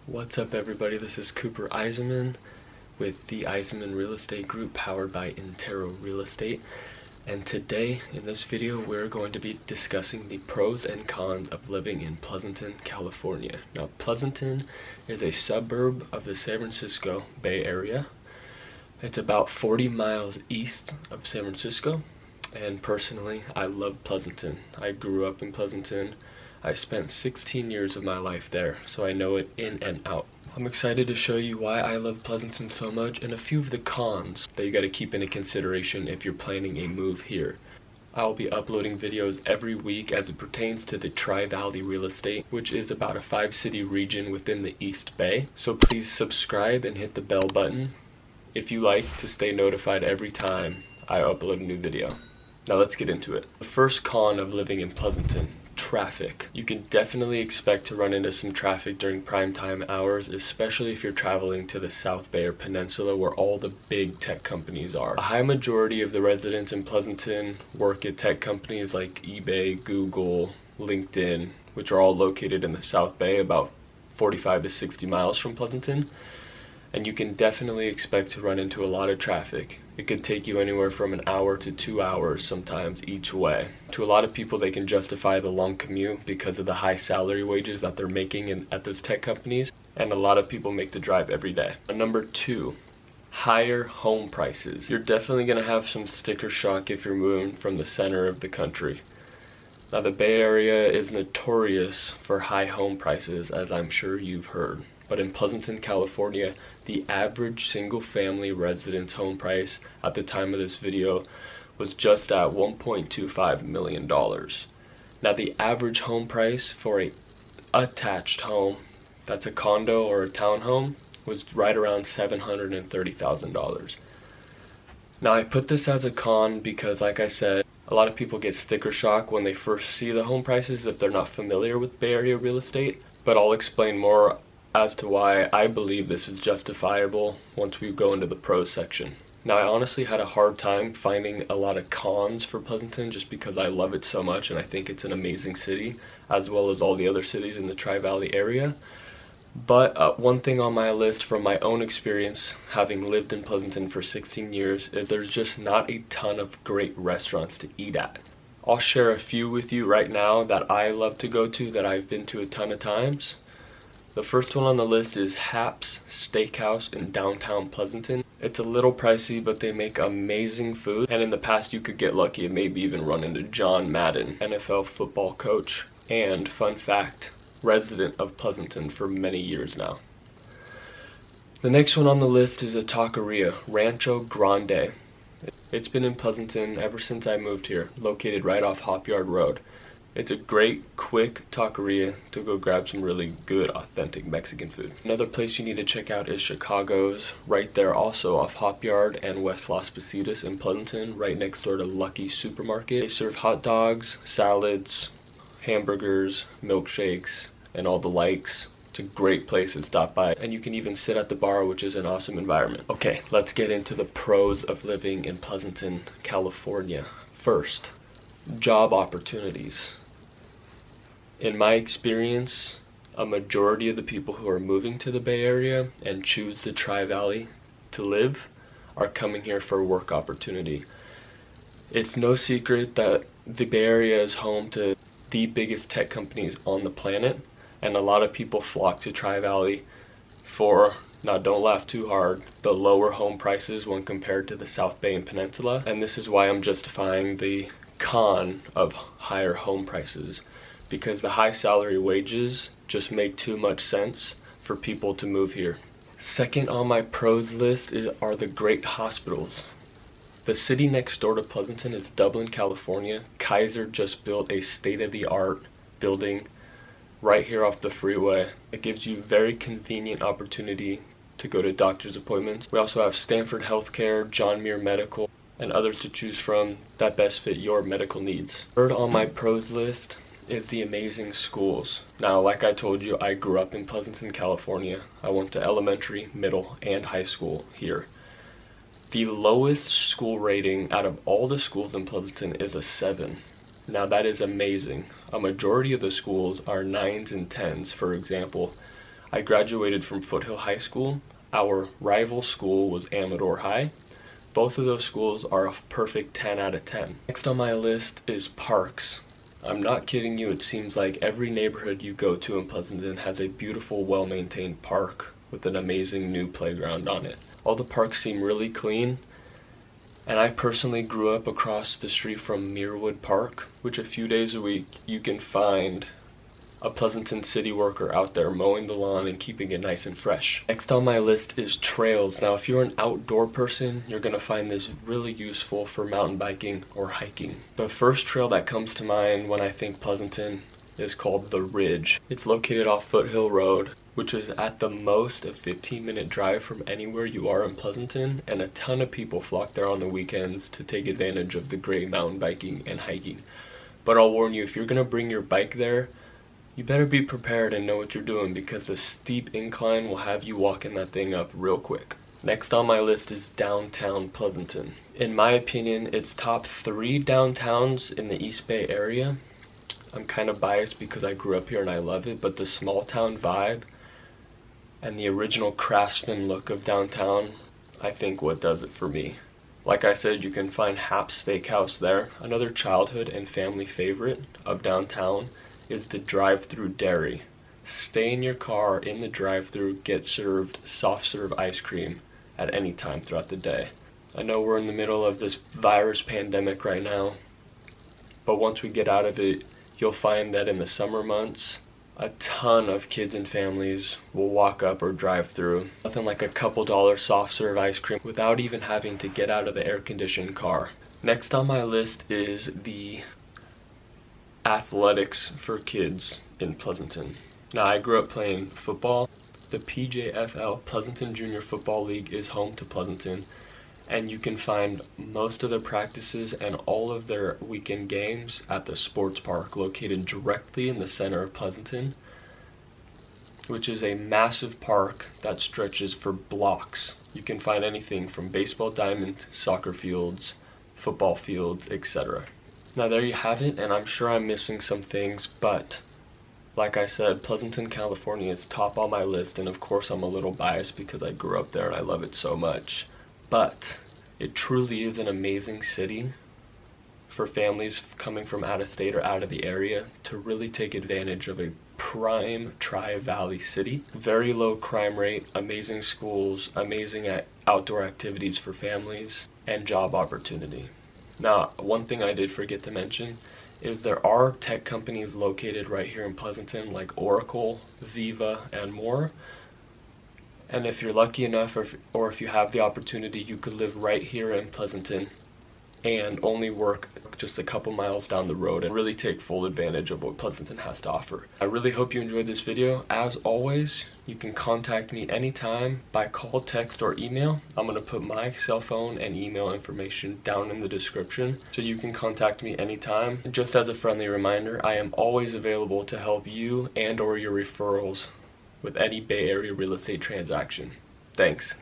What's up everybody, this is Cooper Eisenmann with the Eisenmann Real Estate Group powered by Intero Real Estate. And today in this video we're going to be discussing the pros and cons of living in Pleasanton, California. Now Pleasanton is a suburb of the San Francisco Bay Area. It's about 40 miles east of San Francisco, and personally I love Pleasanton. I grew up in Pleasanton. I spent 16 years of my life there, so I know it in and out. I'm excited to show you why I love Pleasanton so much and a few of the cons that you got to keep into consideration if you're planning a move here. I'll be uploading videos every week as it pertains to the Tri-Valley real estate, which is about a 5-city region within the East Bay. So please subscribe and hit the bell button if you like to stay notified every time I upload a new video. Now let's get into it. The first con of living in Pleasanton: traffic. You can definitely expect to run into some traffic during prime time hours, especially if you're traveling to the South Bay or Peninsula where all the big tech companies are. A high majority of the residents in Pleasanton work at tech companies like eBay, Google, LinkedIn, which are all located in the South Bay, about 45 to 60 miles from Pleasanton. And you can definitely expect to run into a lot of traffic. It could take you anywhere from an hour to 2 hours sometimes each way. To a lot of people, they can justify the long commute because of the high salary wages that they're making at those tech companies, and a lot of people make the drive every day. Number 2, higher home prices. You're definitely going to have some sticker shock if you're moving from the center of the country. Now the Bay Area is notorious for high home prices, as I'm sure you've heard. But in Pleasanton, California, the average single-family residence home price at the time of this video was just at $1.25 million. Now the average home price for a attached home, that's a condo or a townhome, was right around $730,000. Now I put this as a con because, like I said, a lot of people get sticker shock when they first see the home prices if they're not familiar with Bay Area real estate, but I'll explain more as to why I believe this is justifiable once we go into the pros section. Now I honestly had a hard time finding a lot of cons for Pleasanton just because I love it so much and I think it's an amazing city, as well as all the other cities in the Tri-Valley area. But one thing on my list from my own experience, having lived in Pleasanton for 16 years, is there's just not a ton of great restaurants to eat at. I'll share a few with you right now that I love to go to, that I've been to a ton of times. The first one on the list is Haps Steakhouse in downtown Pleasanton. It's a little pricey, but they make amazing food, and in the past you could get lucky and maybe even run into John Madden, NFL football coach, and fun fact, resident of Pleasanton for many years now. The next one on the list is a taqueria, Rancho Grande. It's been in Pleasanton ever since I moved here, located right off Hop Yard Road. It's a great, quick taqueria to go grab some really good, authentic Mexican food. Another place you need to check out is Chicago's, right there also off Hop Yard and West Las Positas in Pleasanton, right next door to Lucky Supermarket. They serve hot dogs, salads, hamburgers, milkshakes, and all the likes. It's a great place to stop by, and you can even sit at the bar, which is an awesome environment. Okay, let's get into the pros of living in Pleasanton, California. First, job opportunities. In my experience, a majority of the people who are moving to the Bay Area and choose the Tri-Valley to live are coming here for work opportunity. It's no secret that the Bay Area is home to the biggest tech companies on the planet, and a lot of people flock to Tri-Valley for, now don't laugh too hard, the lower home prices when compared to the South Bay and Peninsula. And this is why I'm justifying the con of higher home prices, because the high salary wages just make too much sense for people to move here. Second on my pros list are the great hospitals. The city next door to Pleasanton is Dublin, California. Kaiser just built a state-of-the-art building right here off the freeway. It gives you very convenient opportunity to go to doctor's appointments. We also have Stanford Healthcare, John Muir Medical, and others to choose from that best fit your medical needs. Third on my pros list is the amazing schools. Now, like I told you, I grew up in Pleasanton, California. I went to elementary, middle, and high school here. The lowest school rating out of all the schools in Pleasanton is a 7. Now that is amazing. A majority of the schools are 9s and 10s. For example, I graduated from Foothill High School. Our rival school was Amador High. Both of those schools are a perfect 10 out of 10. Next on my list is parks. I'm not kidding you, it seems like every neighborhood you go to in Pleasanton has a beautiful, well-maintained park with an amazing new playground on it. All the parks seem really clean, and I personally grew up across the street from Muirwood Park, which a few days a week you can find a Pleasanton city worker out there mowing the lawn and keeping it nice and fresh. Next on my list is trails. Now, if you're an outdoor person, you're gonna find this really useful for mountain biking or hiking. The first trail that comes to mind when I think Pleasanton is called The Ridge. It's located off Foothill Road, which is at the most a 15-minute drive from anywhere you are in Pleasanton, and a ton of people flock there on the weekends to take advantage of the great mountain biking and hiking. But I'll warn you, if you're gonna bring your bike there, you better be prepared and know what you're doing, because the steep incline will have you walking that thing up real quick. Next on my list is downtown Pleasanton. In my opinion, it's top 3 downtowns in the East Bay area. I'm kind of biased because I grew up here and I love it, but the small town vibe and the original craftsman look of downtown, I think what does it for me. Like I said, you can find Hap's Steakhouse there. Another childhood and family favorite of downtown is the drive-through dairy. Stay in your car in the drive-through, get served soft serve ice cream at any time throughout the day. I know we're in the middle of this virus pandemic right now, but once we get out of it, you'll find that in the summer months, a ton of kids and families will walk up or drive through. Nothing like a couple dollar soft serve ice cream without even having to get out of the air-conditioned car. Next on my list is the athletics for kids in Pleasanton. Now, I grew up playing football. The PJFL, Pleasanton Junior Football League, is home to Pleasanton, and you can find most of their practices and all of their weekend games at the sports park located directly in the center of Pleasanton, which is a massive park that stretches for blocks. You can find anything from baseball diamonds, soccer fields, football fields, etc. Now, there you have it, and I'm sure I'm missing some things, but like I said, Pleasanton, California is top on my list, and of course I'm a little biased because I grew up there and I love it so much. But it truly is an amazing city for families coming from out of state or out of the area to really take advantage of a prime Tri-Valley city. Very low crime rate, amazing schools, amazing outdoor activities for families, and job opportunity. Now, one thing I did forget to mention is there are tech companies located right here in Pleasanton, like Oracle, Viva, and more. And if you're lucky enough, or if you have the opportunity, you could live right here in Pleasanton and only work just a couple miles down the road and really take full advantage of what Pleasanton has to offer. I really hope you enjoyed this video. As always, you can contact me anytime by call, text, or email. I'm going to put my cell phone and email information down in the description, so you can contact me anytime. Just as a friendly reminder, I am always available to help you and or your referrals with any Bay Area real estate transaction. Thanks.